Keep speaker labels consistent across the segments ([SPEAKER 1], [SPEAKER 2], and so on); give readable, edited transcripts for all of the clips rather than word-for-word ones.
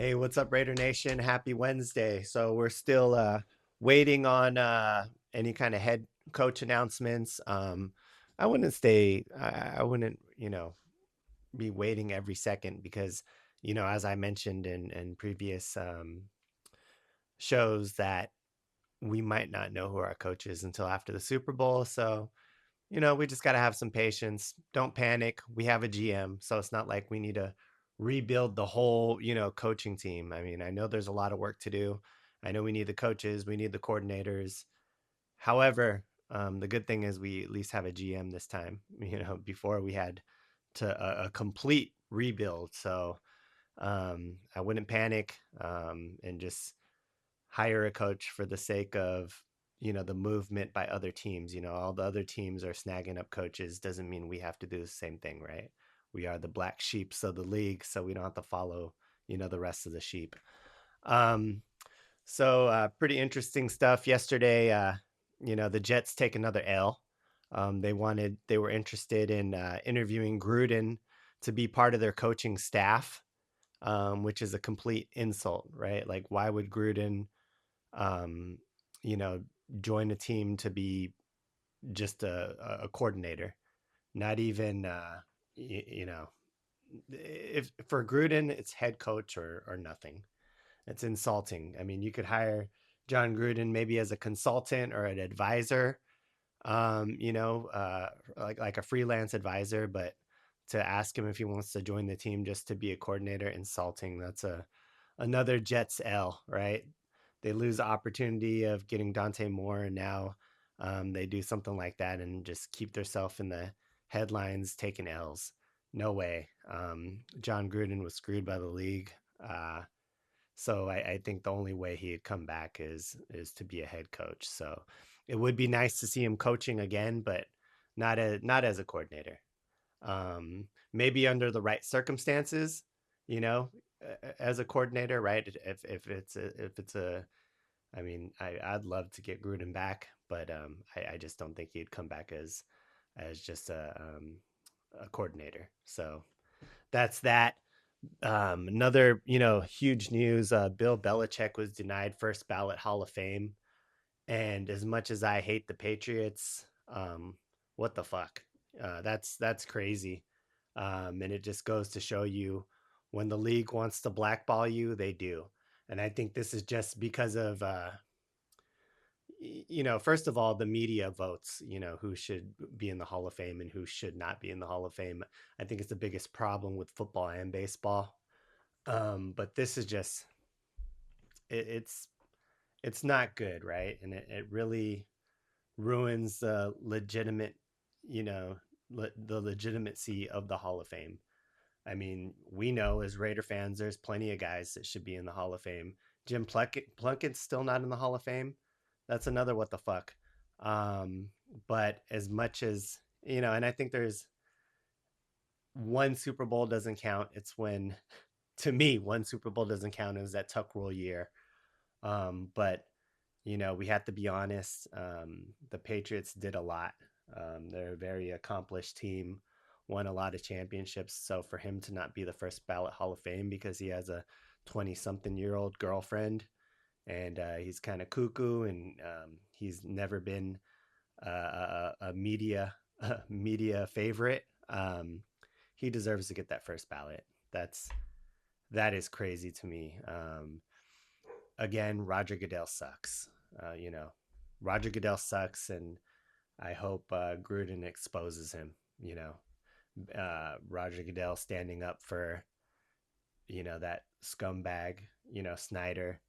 [SPEAKER 1] Hey, what's up, Raider Nation? Happy Wednesday. So we're still waiting on any kind of head coach announcements. I wouldn't stay. I wouldn't, be waiting every second because, as I mentioned in previous shows, that we might not know who our coach is until after the Super Bowl. So we just got to have some patience. Don't panic. We have a GM, so it's not like we need to rebuild the whole, coaching team. I mean, I know there's a lot of work to do. I know we need the coaches, we need the coordinators. However, the good thing is we at least have a GM this time. Before we had a complete rebuild. So I wouldn't panic and just hire a coach for the sake of the movement by other teams. All the other teams are snagging up coaches doesn't mean we have to do the same thing, right? We are the black sheeps of the league, so we don't have to follow the rest of the sheep. Um so pretty interesting stuff yesterday. The Jets take another L. They were interested in interviewing Gruden to be part of their coaching staff, which is a complete insult, right? Like, why would Gruden um, you know, join a team to be just a coordinator, not even, if for Gruden, it's head coach or nothing. It's insulting. I mean, you could hire John Gruden maybe as a consultant or an advisor, um, you know, uh, like a freelance advisor, but to ask him if he wants to join the team just to be a coordinator, insulting. That's another Jets L, right? They lose the opportunity of getting Dante Moore, and now they do something like that and just keep themselves in the headlines taking L's. No way. John Gruden was screwed by the league. So I think the only way he'd come back is to be a head coach. So it would be nice to see him coaching again, but not as a coordinator. Maybe under the right circumstances, you know, as a coordinator, right? If it's a, I mean, I'd love to get Gruden back, but I just don't think he'd come back as just a coordinator. So that's that. Another, huge news. Bill Belichick was denied first ballot Hall of Fame, and as much as I hate the Patriots, what the fuck? That's crazy. And it just goes to show you when the league wants to blackball you, they do. And I think this is just because of, first of all, the media votes, who should be in the Hall of Fame and who should not be in the Hall of Fame. I think it's the biggest problem with football and baseball. But this is just, it's it's not good, right? And it really ruins the legitimate, the legitimacy of the Hall of Fame. I mean, we know as Raider fans, there's plenty of guys that should be in the Hall of Fame. Plunkett's still not in the Hall of Fame. That's another what the fuck. Um, but as much as, and I think there's one Super Bowl doesn't count. It's when, to me, one Super Bowl doesn't count. Is that Tuck Rule year. But we have to be honest. The Patriots did a lot. They're a very accomplished team, won a lot of championships. So for him to not be the first ballot Hall of Fame because he has a 20-something-year-old girlfriend and he's kind of cuckoo and he's never been a media favorite, he deserves to get that first ballot. That is crazy to me. Again, Roger Goodell sucks. Uh, you know, Roger Goodell sucks, and I hope Gruden exposes him. Roger Goodell standing up for that scumbag, Snyder,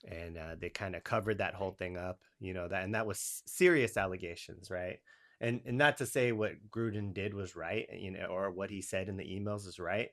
[SPEAKER 1] and they kind of covered that whole thing up. And that was serious allegations, right? And not to say what Gruden did was right, or what he said in the emails is right,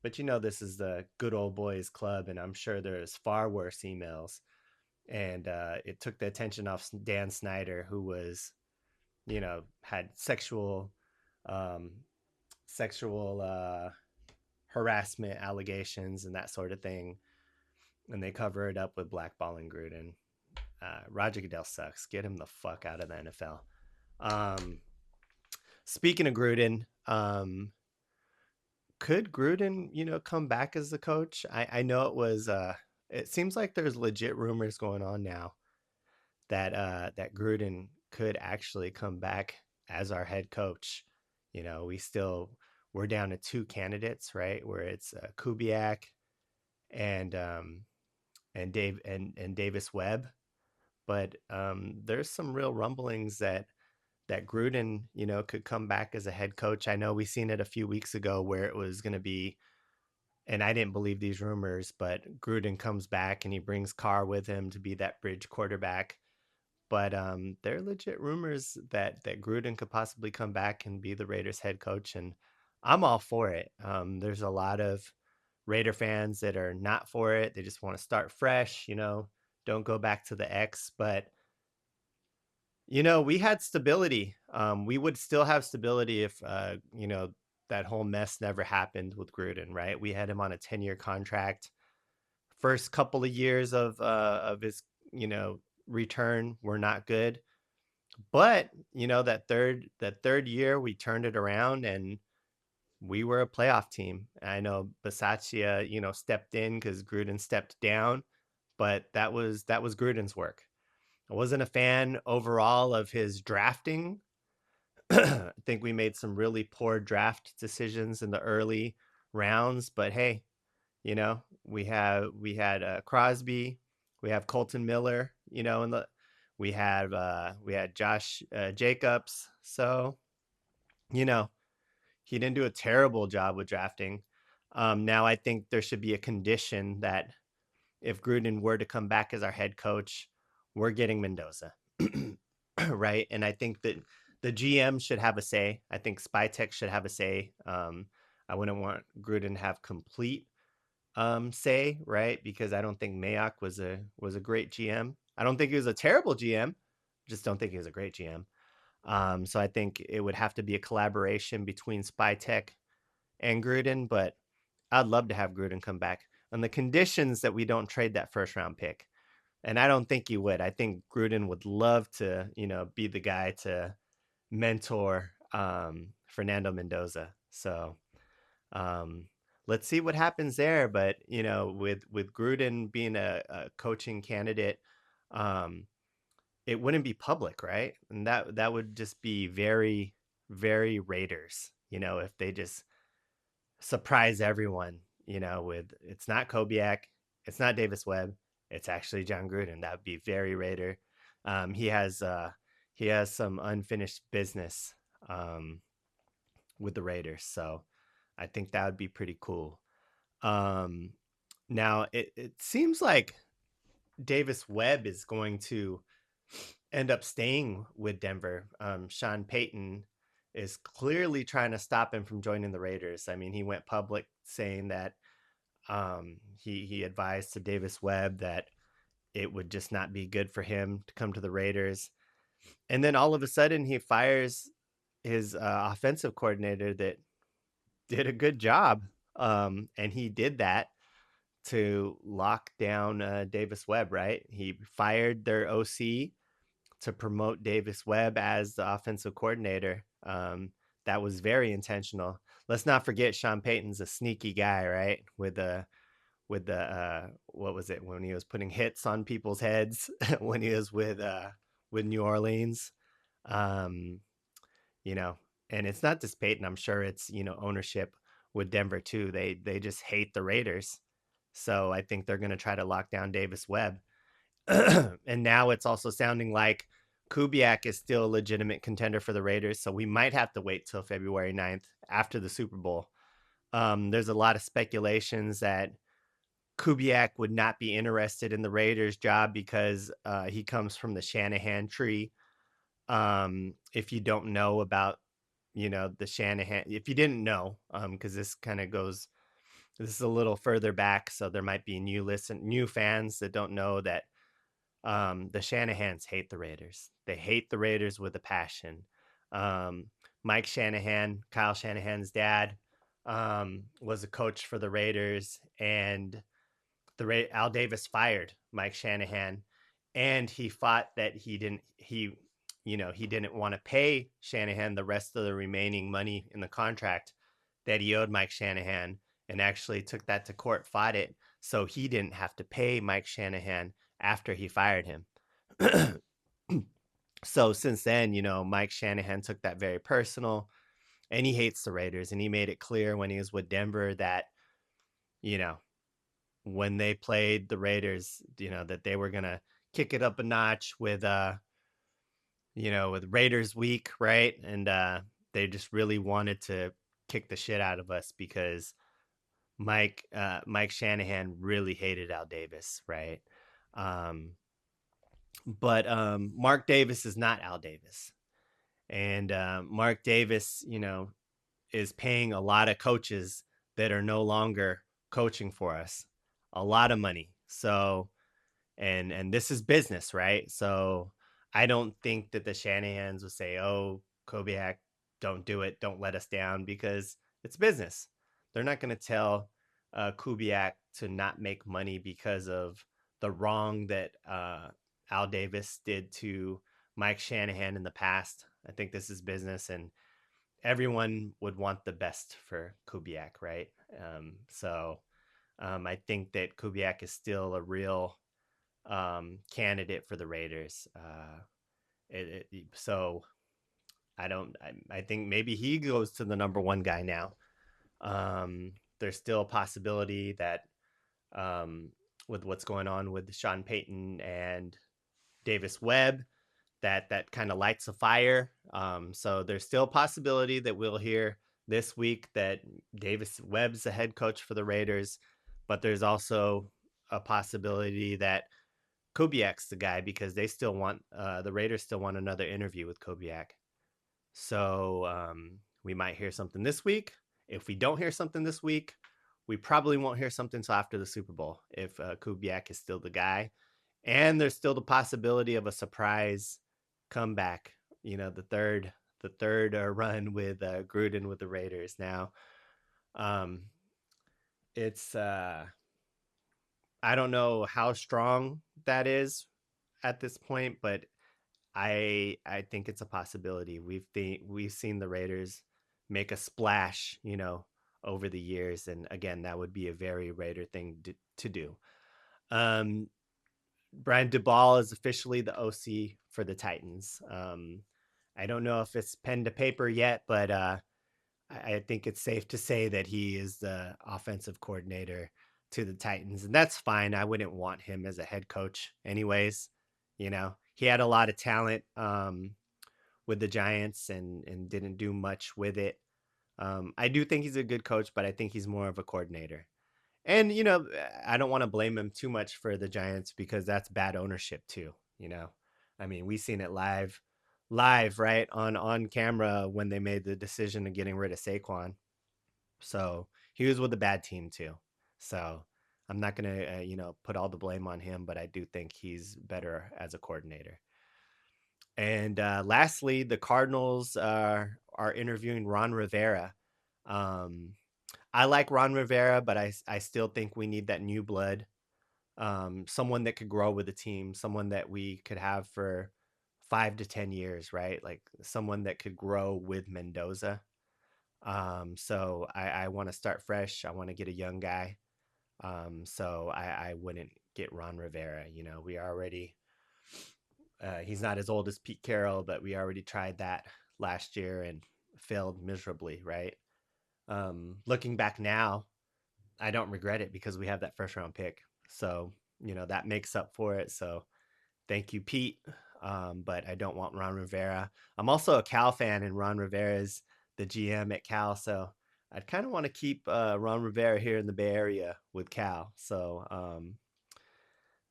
[SPEAKER 1] but this is the good old boys club, and I'm sure there's far worse emails, and it took the attention off Dan Snyder, who was, had um, sexual harassment allegations and that sort of thing, and they cover it up with blackballing Gruden. Roger Goodell sucks. Get him the fuck out of the NFL. Speaking of Gruden, Could Gruden, come back as the coach? I know it seems like there's legit rumors going on now that Gruden could actually come back as our head coach. We still we're down to two candidates, right? Where it's Kubiak and and Davis Webb, but there's some real rumblings that Gruden, could come back as a head coach. I know we seen it a few weeks ago where it was going to be, and I didn't believe these rumors, but Gruden comes back and he brings Carr with him to be that bridge quarterback. But there are legit rumors that Gruden could possibly come back and be the Raiders head coach, and I'm all for it. There's a lot of Raider fans that are not for it. They just want to start fresh, don't go back to the X. But we had stability. We would still have stability if that whole mess never happened with Gruden, right? We had him on a 10-year contract. First couple of years of his return were not good, but that third year we turned it around and we were a playoff team. I know Bisaccia, stepped in because Gruden stepped down, but that was Gruden's work. I wasn't a fan overall of his drafting. I think we made some really poor draft decisions in the early rounds, but hey, we had Crosby, we have Colton Miller, and we had Josh Jacobs. So you know he didn't do a terrible job with drafting. Now I think there should be a condition that if Gruden were to come back as our head coach, we're getting Mendoza, right? And I think that the GM should have a say. I think Spytech should have a say. I wouldn't want Gruden to have complete say, right? Because I don't think Mayock was a great GM. I don't think he was a terrible GM. Just don't think he was a great GM. So I think it would have to be a collaboration between Spytech and Gruden, but I'd love to have Gruden come back on the conditions that we don't trade that first round pick. And I don't think he would. I think Gruden would love to, be the guy to mentor Fernando Mendoza. So um, let's see what happens there. But with Gruden being a coaching candidate, um, it wouldn't be public, right? And that would just be very, very Raiders. If they just surprise everyone. With it's not Kubiak, it's not Davis Webb, it's actually John Gruden. That would be very Raider. He has some unfinished business with the Raiders, so I think that would be pretty cool. Um, Now it seems like Davis Webb is going to end up staying with Denver. Sean Payton is clearly trying to stop him from joining the Raiders. I mean, he went public saying that he advised to Davis Webb that it would just not be good for him to come to the Raiders. And then all of a sudden, he fires his offensive coordinator that did a good job. And he did that to lock down Davis Webb, right? He fired their OC to promote Davis Webb as the offensive coordinator. That was very intentional. Let's not forget Sean Payton's a sneaky guy, right? With the what was it when he was putting hits on people's heads when he was with New Orleans. Um, you know, and it's not just Payton. I'm sure it's ownership with Denver too. They just hate the Raiders, so I think they're going to try to lock down Davis Webb. And now it's also sounding like Kubiak is still a legitimate contender for the Raiders, so we might have to wait till February 9th after the Super Bowl. There's a lot of speculations that Kubiak would not be interested in the Raiders job because he comes from the Shanahan tree. If you don't know about, the Shanahan, if you didn't know, because this is a little further back, so there might be new fans that don't know that the Shanahans hate the Raiders. They hate the Raiders with a passion. Um, Mike Shanahan, Kyle Shanahan's dad, was a coach for the Raiders, and Al Davis fired Mike Shanahan, and he fought that he didn't want to pay Shanahan the rest of the remaining money in the contract that he owed Mike Shanahan and actually took that to court, fought it, so he didn't have to pay Mike Shanahan after he fired him. So since then, Mike Shanahan took that very personal, and he hates the Raiders, and he made it clear when he was with Denver that, you know, when they played the Raiders, that they were gonna kick it up a notch with Raiders week, right? And they just really wanted to kick the shit out of us because Mike Shanahan really hated Al Davis, right? Um, but Mark Davis is not Al Davis, and Mark Davis, is paying a lot of coaches that are no longer coaching for us a lot of money. So and this is business, right? So I don't think that the Shanahans would say, "Oh, Kubiak, don't do it, don't let us down," because it's business. They're not going to tell Kubiak to not make money because of the wrong that Al Davis did to Mike Shanahan in the past. I think this is business, and everyone would want the best for Kubiak, right? So I think that Kubiak is still a real candidate for the Raiders. So I don't. I think maybe he goes to the number one guy now. There's still a possibility that um, with what's going on with Sean Payton and Davis Webb, that kind of lights a fire. So there's still a possibility that we'll hear this week that Davis Webb's the head coach for the Raiders, but there's also a possibility that Kubiak's the guy because they still want the Raiders still want another interview with Kubiak. So we might hear something this week. If we don't hear something this week, we probably won't hear something until after the Super Bowl if Kubiak is still the guy. And there's still the possibility of a surprise comeback. The third run with Gruden with the Raiders. Now, um, it's I don't know how strong that is at this point, but I think it's a possibility. We've seen the Raiders make a splash, over the years, and again, that would be a very Raider thing to do. Um, Brian Dubal is officially the OC for the Titans. I don't know if it's pen to paper yet, but I think it's safe to say that he is the offensive coordinator to the Titans, and that's fine. I wouldn't want him as a head coach, anyways. He had a lot of talent with the Giants and didn't do much with it. I do think he's a good coach, but I think he's more of a coordinator. And I don't want to blame him too much for the Giants because that's bad ownership too. I mean, we seen it live, right on camera when they made the decision of getting rid of Saquon. So he was with a bad team too. So I'm not gonna put all the blame on him, but I do think he's better as a coordinator. And lastly, the Cardinals are interviewing Ron Rivera. Um, I like Ron Rivera, but I still think we need that new blood, someone that could grow with the team, someone that we could have for 5 to 10 years, right? Like someone that could grow with Mendoza. So I want to start fresh. I want to get a young guy. So I wouldn't get Ron Rivera. We already he's not as old as Pete Carroll, but we already tried that last year and failed miserably, right? Looking back now, I don't regret it because we have that first round pick. So, that makes up for it. So thank you, Pete. But I don't want Ron Rivera. I'm also a Cal fan, and Ron Rivera is the GM at Cal. So I'd kind of want to keep Ron Rivera here in the Bay Area with Cal. So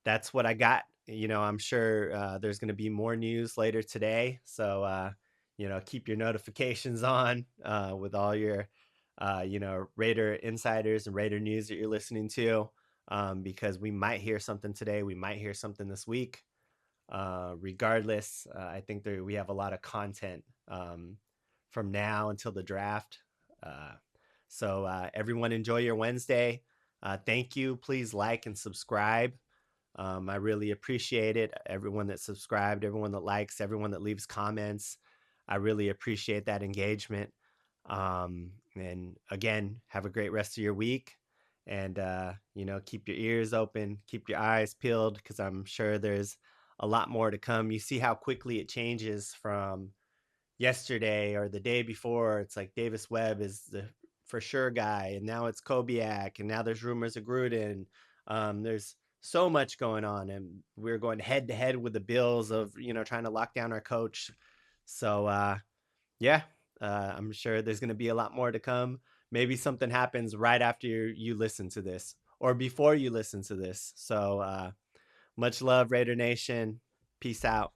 [SPEAKER 1] that's what I got. I'm sure there's going to be more news later today. So, keep your notifications on with all your, Raider insiders and Raider news that you're listening to, because we might hear something today. We might hear something this week. Regardless, I think we have a lot of content from now until the draft. So everyone enjoy your Wednesday. Thank you. Please like and subscribe. I really appreciate it. Everyone that subscribed, everyone that likes, everyone that leaves comments. I really appreciate that engagement. And again, have a great rest of your week. And, keep your ears open, keep your eyes peeled, because I'm sure there's a lot more to come. You see how quickly it changes from yesterday or the day before. It's like Davis Webb is the for sure guy, and now it's Kubiak, and now there's rumors of Gruden. There's so much going on, and we're going head to head with the Bills of trying to lock down our coach. So yeah, I'm sure there's going to be a lot more to come. Maybe something happens right after you listen to this or before you listen to this. So much love, Raider Nation. Peace out.